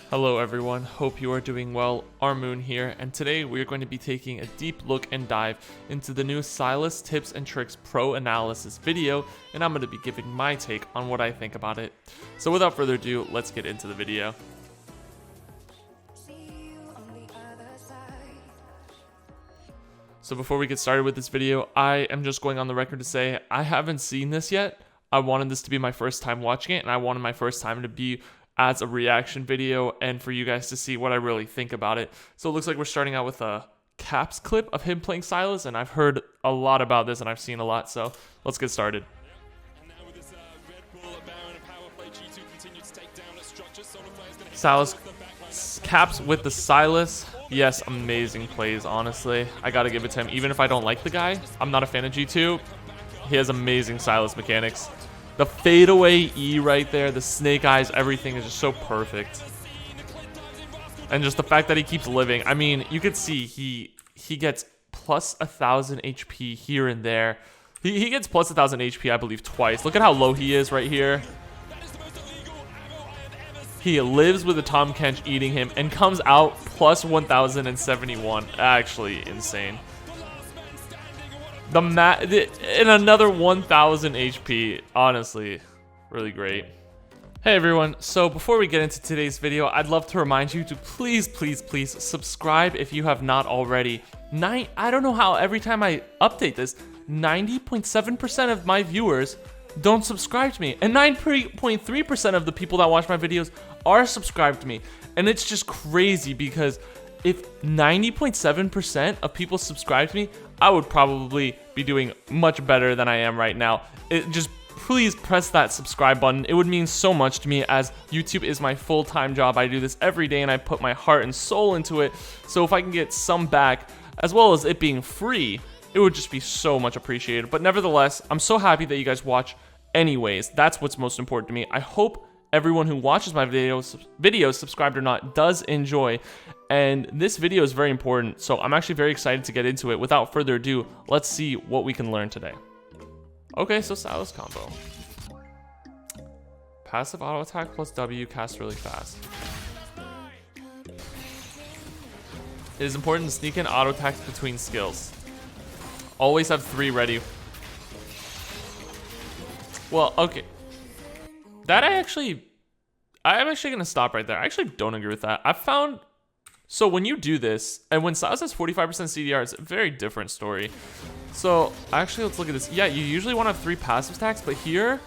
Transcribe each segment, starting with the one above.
Hello everyone, hope you are doing well. Armooon here, and today we are going to be taking a deep look and dive into the new SYLAS Tips and Tricks Pro Analysis video, and I'm going to be giving my take on what I think about it. So without further ado, let's get into the video. So before we get started with this video, I am just going on the record to say I haven't seen this yet. I wanted this to be my first time watching it, and I wanted my first time to be as a reaction video and for you guys to see what I really think about it. So it looks like we're starting out with a Caps clip of him playing SYLAS, and I've heard a lot about this and I've seen a lot, so let's get started. SYLAS Caps with the SYLAS. Yes, amazing plays, honestly. I gotta give it to him. Even if I don't like the guy, I'm not a fan of G2, he has amazing SYLAS mechanics. The fadeaway E right there, the snake eyes, everything is just so perfect. And just the fact that he keeps living. I mean, you could see he gets plus 1,000 HP here and there. He gets plus 1,000 HP, I believe, twice. Look at how low he is right here. He lives with the Tom Kench eating him and comes out plus 1,071. Actually insane. In another 1,000 HP, honestly, really great. Hey everyone, so before we get into today's video, I'd love to remind you to please subscribe if you have not already. I don't know how every time I update this, 90.7% of my viewers don't subscribe to me, and 9.3% of the people that watch my videos are subscribed to me, and it's just crazy because if 90.7% of people subscribe to me, I would probably be doing much better than I am right now. Just please press that subscribe button. It would mean so much to me, as YouTube is my full-time job. I do this every day and I put my heart and soul into it. So if I can get some back, as well as it being free, it would just be so much appreciated. But nevertheless, I'm so happy that you guys watch anyways. That's what's most important to me. I hope everyone who watches my videos, subscribed or not, does enjoy. And this video is very important, so I'm actually very excited to get into it. Without further ado, let's see what we can learn today. Okay, so SYLAS combo. Passive auto attack plus W, cast really fast. It is important to sneak in auto attacks between skills. Always have 3 ready. Well, okay. That I'm actually going to stop right there. I actually don't agree with that. I've found, so when you do this, and when SYLAS has 45% CDR, it's a very different story. So actually, let's look at this. Yeah, you usually want to have 3 passive attacks, but here,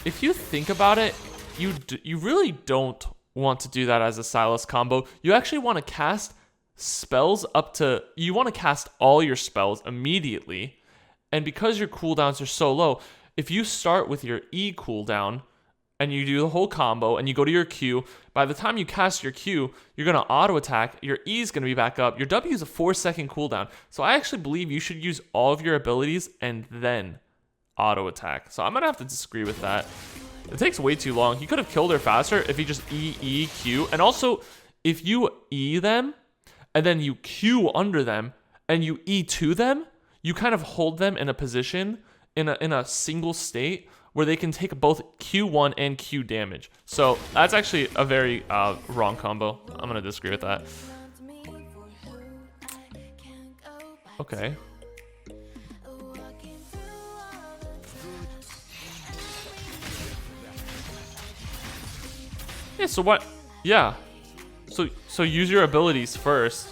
if you think about it, you really don't want to do that as a SYLAS combo. You actually want to cast spells you want to cast all your spells immediately, and because your cooldowns are so low, if you start with your E cooldown and you do the whole combo and you go to your Q, by the time you cast your Q, you're going to auto attack, your E is going to be back up, your W is a 4-second cooldown. So I actually believe you should use all of your abilities and then auto attack. So I'm going to have to disagree with that. It takes way too long. He could have killed her faster if he just E, Q. And also, if you E them and then you Q under them and you E to them, you kind of hold them in a position in a single state where they can take both Q1 and Q damage. So that's actually a very wrong combo. I'm gonna disagree with that. Okay. Yeah, so what? Yeah. So use your abilities first.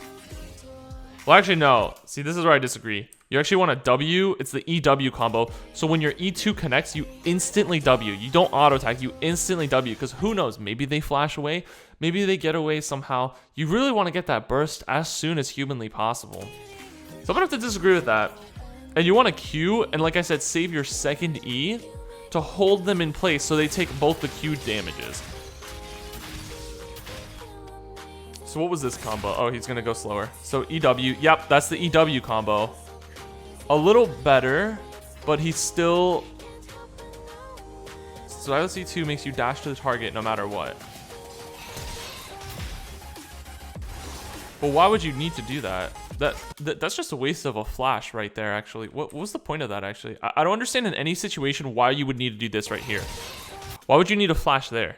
Well, actually, no. See, this is where I disagree. You actually want a W. It's the EW combo. So when your E2 connects, you instantly W. You don't auto attack. You instantly W. Because who knows? Maybe they flash away. Maybe they get away somehow. You really want to get that burst as soon as humanly possible. So I'm going to have to disagree with that. And you want to Q. And like I said, save your second E to hold them in place so they take both the Q damages. So what was this combo? Oh, he's going to go slower. So EW. Yep, that's the EW combo. A little better, but he's still... SYLAS E2 makes you dash to the target no matter what. But why would you need to do that? That's just a waste of a flash right there, actually. What was the point of that, actually? I don't understand in any situation why you would need to do this right here. Why would you need a flash there?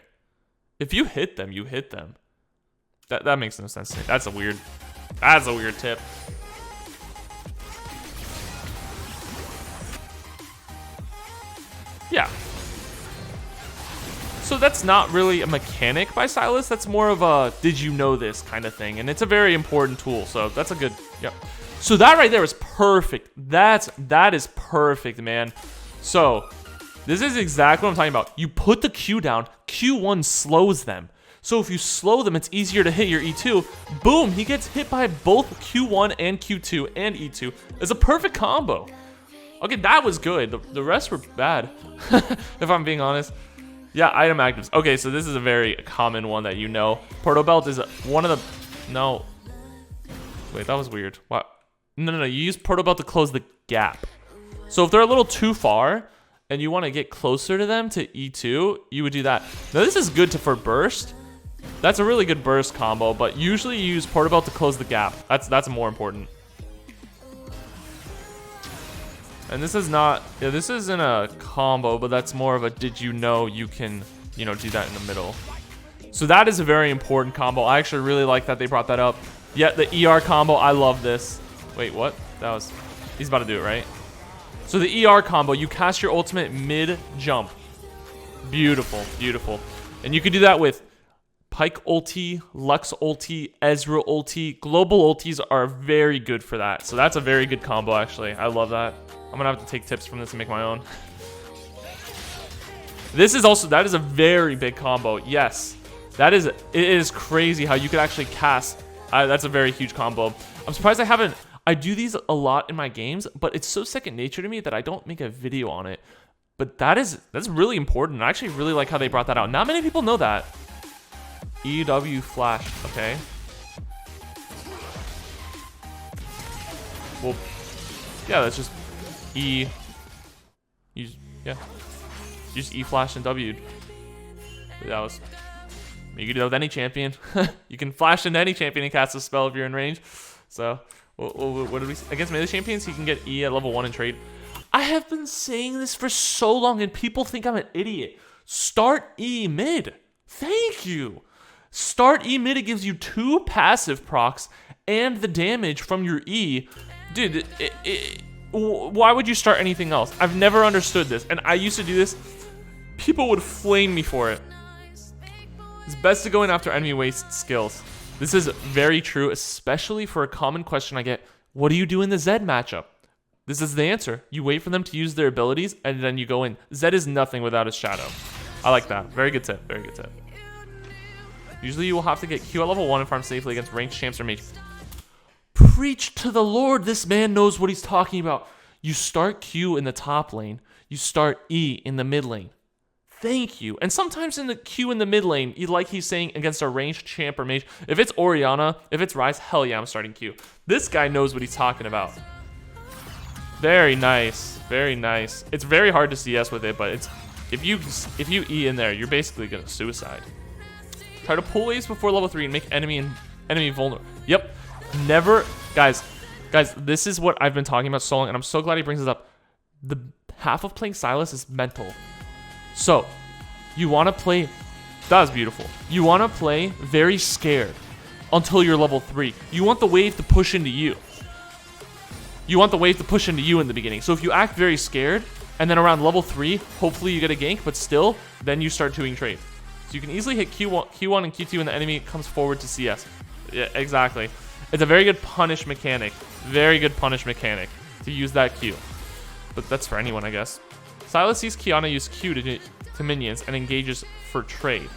If you hit them, you hit them. That makes no sense to me. That's a weird tip. Yeah. So that's not really a mechanic by Sylas. That's more of a did you know this kind of thing. And it's a very important tool. So that's a good, yep. So that right there is perfect. That is perfect, man. So this is exactly what I'm talking about. You put the Q down, Q1 slows them. So if you slow them, it's easier to hit your E2. Boom, he gets hit by both Q1 and Q2 and E2. It's a perfect combo. Okay, that was good. The rest were bad, if I'm being honest. Yeah, item actives. Okay, so this is a very common one that you know. Proto Belt is one of the... No. Wait, that was weird. What? No. You use Proto Belt to close the gap. So if they're a little too far and you want to get closer to them to E2, you would do that. Now, this is good for burst. That's a really good burst combo, but usually you use Proto Belt to close the gap. That's more important. And this is not, yeah, this isn't a combo, but that's more of a did you know you can, you know, do that in the middle. So that is a very important combo. I actually really like that they brought that up. Yeah, the ER combo, I love this. Wait, what? That was, he's about to do it, right? So the ER combo, you cast your ultimate mid-jump. Beautiful, beautiful. And you can do that with Pyke ulti, Lux ulti, Ezreal ulti. Global ultis are very good for that. So that's a very good combo, actually. I love that. I'm gonna have to take tips from this and make my own. This is also, that is a very big combo. Yes, that is, it is crazy how you could actually cast. That's a very huge combo. I'm surprised I do these a lot in my games, but it's so second nature to me that I don't make a video on it. But that's really important. I actually really like how they brought that out. Not many people know that. EW flash, okay. Well, yeah, that's just E. Use E flash and W. That was. You can do that with any champion. You can flash into any champion and cast a spell if you're in range. So, what did we see? Against melee champions? You can get E at level 1 and trade. I have been saying this for so long, and people think I'm an idiot. Start E mid. Thank you. Start E mid. It gives you 2 passive procs and the damage from your E. Dude, why would you start anything else? I've never understood this, and I used to do this. People would flame me for it. It's best to go in after enemy waste skills. This is very true, especially for a common question I get. What do you do in the Zed matchup? This is the answer. You wait for them to use their abilities, and then you go in. Zed is nothing without his shadow. I like that. Very good tip. Very good tip. Usually you will have to get Q at level 1 and farm safely against ranged champs or mage. Preach to the Lord. This man knows what he's talking about. You start Q in the top lane. You start E in the mid lane. Thank you. And sometimes in the Q in the mid lane, like he's saying against a ranged champ or mage. If it's Orianna, if it's Ryze, hell yeah, I'm starting Q. This guy knows what he's talking about. Very nice. Very nice. It's very hard to CS with it, but it's if you E in there, you're basically gonna suicide. Try to pull waves before level 3 and make enemy vulnerable. Yep. Never, guys, this is what I've been talking about so long, and I'm so glad he brings this up. The half of playing Sylas is mental. So, you want to play, that was beautiful. You want to play very scared until you're level 3. You want the wave to push into you. You want the wave to push into you in the beginning. So if you act very scared, and then around level 3, hopefully you get a gank, but still, then you start doing trade. So you can easily hit Q1 and Q2 and the enemy comes forward to CS. Yeah, exactly. It's a very good punish mechanic. Very good punish mechanic to use that Q. But that's for anyone, I guess. Sylas sees Kiana use Q to minions and engages for trade.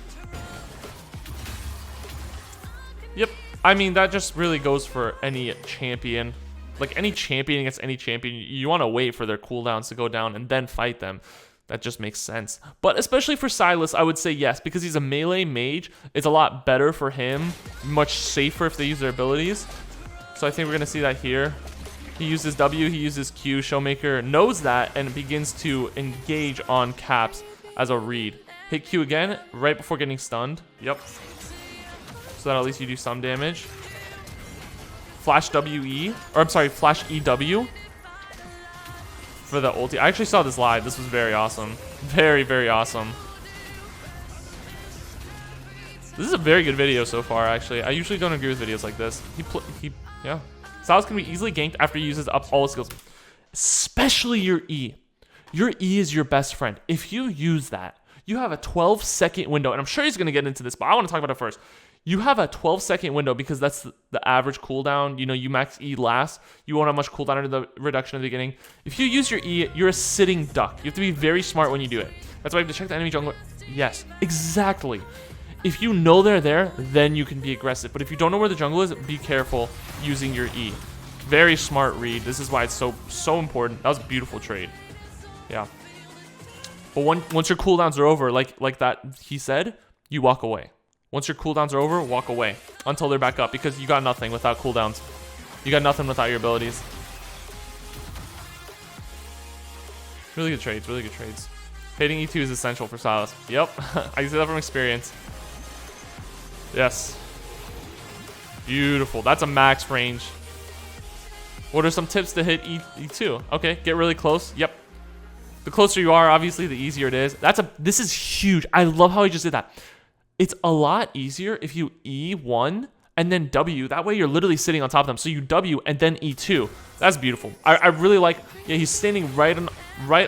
Yep. I mean, that just really goes for any champion. Like, any champion against any champion, you want to wait for their cooldowns to go down and then fight them. That just makes sense. But especially for Sylas, I would say yes, because he's a melee mage. It's a lot better for him. Much safer if they use their abilities. So I think we're going to see that here. He uses W, he uses Q. Showmaker knows that and begins to engage on caps as a read. Hit Q again right before getting stunned. Yep. So that at least you do some damage. Flash WE, or I'm sorry, Flash EW for the ulti. I actually saw this live. This was very awesome. Very, very awesome. This is a very good video so far, actually. I usually don't agree with videos like this. Yeah. SYLAS can be easily ganked after he uses up all his skills. Especially your E. Your E is your best friend. If you use that, you have a 12-second window. And I'm sure he's going to get into this, but I want to talk about it first. You have a 12-second window because that's the average cooldown. You know, you max E last. You won't have much cooldown under the reduction at the beginning. If you use your E, you're a sitting duck. You have to be very smart when you do it. That's why you have to check the enemy jungler. Yes, exactly. If you know they're there, then you can be aggressive. But if you don't know where the jungle is, be careful using your E. Very smart read. This is why it's so important. That was a beautiful trade. Yeah. But once your cooldowns are over, like that he said, you walk away. Once your cooldowns are over, walk away until they're back up because you got nothing without cooldowns. You got nothing without your abilities. Really good trades, really good trades. Hitting E2 is essential for SYLAS. Yep, I can say that from experience. Yes. Beautiful. That's a max range. What are some tips to hit E2? Okay, get really close. Yep. The closer you are, obviously, the easier it is. This is huge. I love how he just did that. It's a lot easier if you E1 and then W. That way you're literally sitting on top of them. So you W and then E2. That's beautiful. I really like, yeah, he's standing right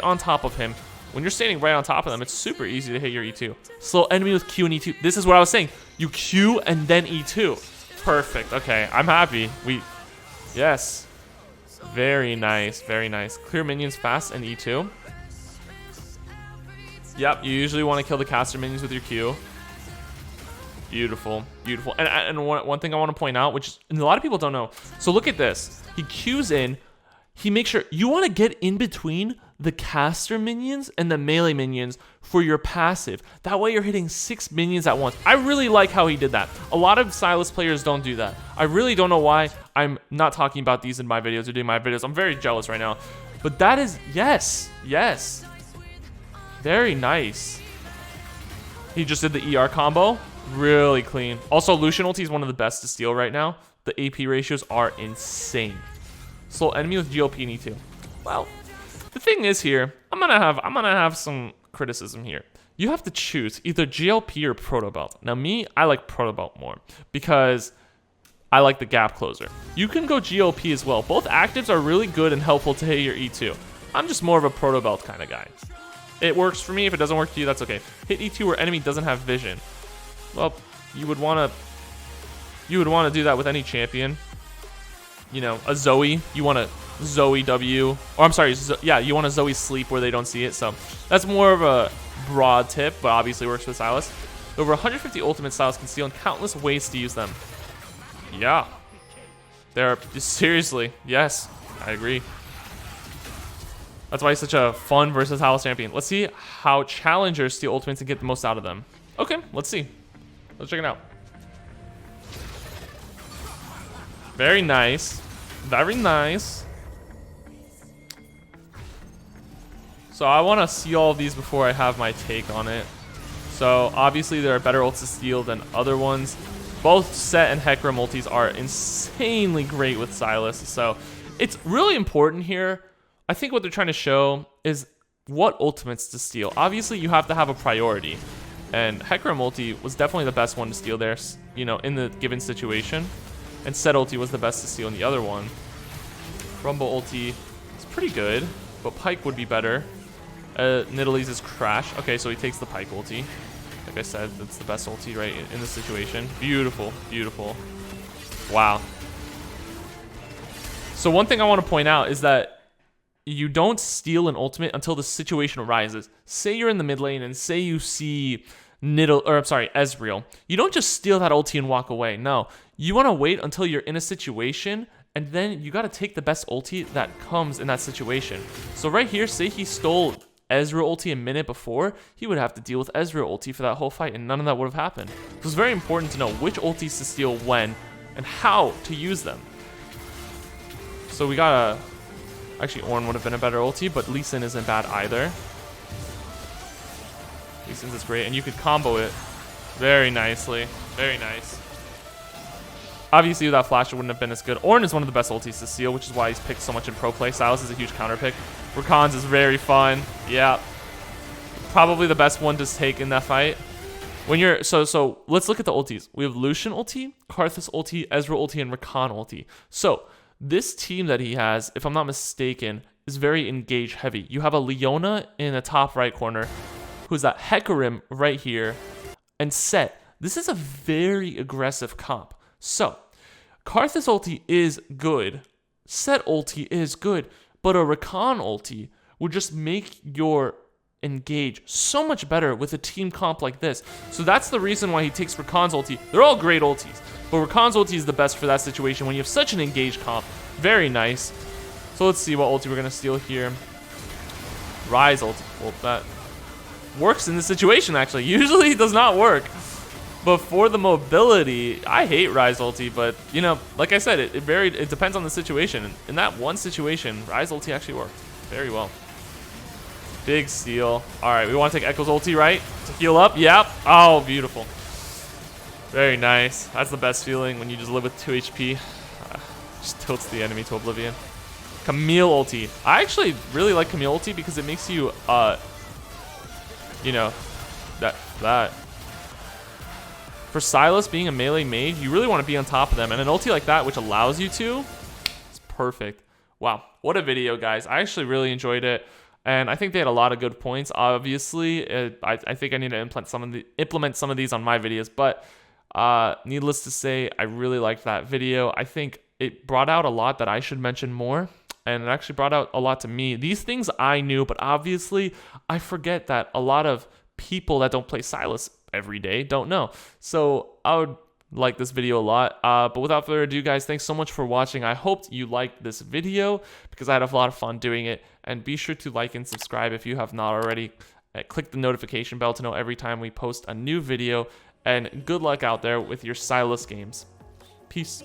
on top of him. When you're standing right on top of them, it's super easy to hit your E2. Slow enemy with Q and E2. This is what I was saying. You Q and then E2. Perfect. Okay, I'm happy. Yes. Very nice, very nice. Clear minions fast and E2. Yep, you usually want to kill the caster minions with your Q. Beautiful, beautiful. And one thing I want to point out, which a lot of people don't know. So look at this. He Qs in. He makes sure you want to get in between the caster minions and the melee minions for your passive. That way you're hitting 6 minions at once. I really like how he did that. A lot of SYLAS players don't do that. I really don't know why I'm not talking about these in my videos or doing my videos. I'm very jealous right now. But that is, yes, yes. Very nice. He just did the ER combo. Really clean. Also, Lucian ulti is one of the best to steal right now. The AP ratios are insane. Slow enemy with GLP and E2. Well, the thing is here, I'm gonna have some criticism here. You have to choose either GLP or Proto Belt. Now me, I like Proto Belt more because I like the gap closer. You can go GLP as well. Both actives are really good and helpful to hit your E2. I'm just more of a Proto Belt kind of guy. It works for me. If it doesn't work for you, that's okay. Hit E2 where enemy doesn't have vision. Well, you would want to do that with any champion. You know, a Zoe, you want to Zoe W, or I'm sorry, yeah, you want to Zoe sleep where they don't see it. So that's more of a broad tip, but obviously works with SYLAS. Over 150 ultimate SYLAS can steal and countless ways to use them. Yeah, they're seriously, yes, I agree. That's why he's such a fun versus SYLAS champion. Let's see how challengers steal ultimates and get the most out of them. Okay, let's see. Let's check it out. Very nice. Very nice. So I want to see all of these before I have my take on it. So obviously there are better ults to steal than other ones. Both Set and Hecarim multis are insanely great with SYLAS. So it's really important here. I think what they're trying to show is what ultimates to steal. Obviously you have to have a priority. And Hecarim ulti was definitely the best one to steal there, you know, in the given situation. And Set ulti was the best to steal in the other one. Rumble ulti is pretty good, but Pyke would be better. Nidalee's is Crash. Okay, so he takes the Pyke ulti. Like I said, that's the best ulti, right, in this situation. Beautiful, beautiful. Wow. So one thing I want to point out is that you don't steal an ultimate until the situation arises. Say you're in the mid lane and say you see Ezreal. You don't just steal that ulti and walk away. No, you want to wait until you're in a situation, and then you got to take the best ulti that comes in that situation. So right here, say he stole Ezreal ulti a minute before, he would have to deal with Ezreal ulti for that whole fight, and none of that would have happened. So it's very important to know which ultis to steal when and how to use them. So we got a... Actually, Ornn would have been a better ulti, but Lee Sin isn't bad either. Lee Sin's is great, and you could combo it very nicely. Very nice. Obviously, without Flash, it wouldn't have been as good. Ornn is one of the best ultis to steal, which is why he's picked so much in pro play. SYLAS is a huge counter pick. Rakan's is very fun. Yeah. Probably the best one to take in that fight. when you're so let's look at the ultis. We have Lucian ulti, Karthus ulti, Ezreal ulti, and Rakan ulti. So this team that he has, if I'm not mistaken, is very engage heavy. You have a Leona in the top right corner, who's that Hecarim right here, and Set. This is a very aggressive comp. So Karthus ulti is good, Set ulti is good, but a Rakan ulti would just make your engage so much better with a team comp like this. So that's the reason why he takes Rakan's ulti. They're all great ultis, but Rakan's ulti is the best for that situation when you have such an engage comp. Very nice. So let's see what ulti we're gonna steal here. Ryze ulti. Well, that works in this situation actually. Usually it does not work. But for the mobility, I hate Ryze ulti, but you know, like I said, it depends on the situation. In that one situation, Ryze ulti actually worked very well. Big steal. All right, we want to take Echo's ulti, right? To heal up. Yep. Oh, beautiful. Very nice. That's the best feeling when you just live with 2 HP. Just tilts the enemy to oblivion. Camille ulti. I actually really like Camille ulti because it makes you, you know, that. For SYLAS being a melee mage, you really want to be on top of them. And an ulti like that, which allows you to, it's perfect. Wow, what a video, guys. I actually really enjoyed it. And I think they had a lot of good points. Obviously, I think I need to implement some of these on my videos. But needless to say, I really liked that video. I think it brought out a lot that I should mention more. And it actually brought out a lot to me. These things I knew, but obviously I forget that a lot of people that don't play SYLAS every day don't know. So I would like this video a lot. But without further ado, guys, thanks so much for watching. I hope you liked this video because I had a lot of fun doing it. And be sure to like and subscribe if you have not already. Click the notification bell to know every time we post a new video. And good luck out there with your SYLAS games. Peace.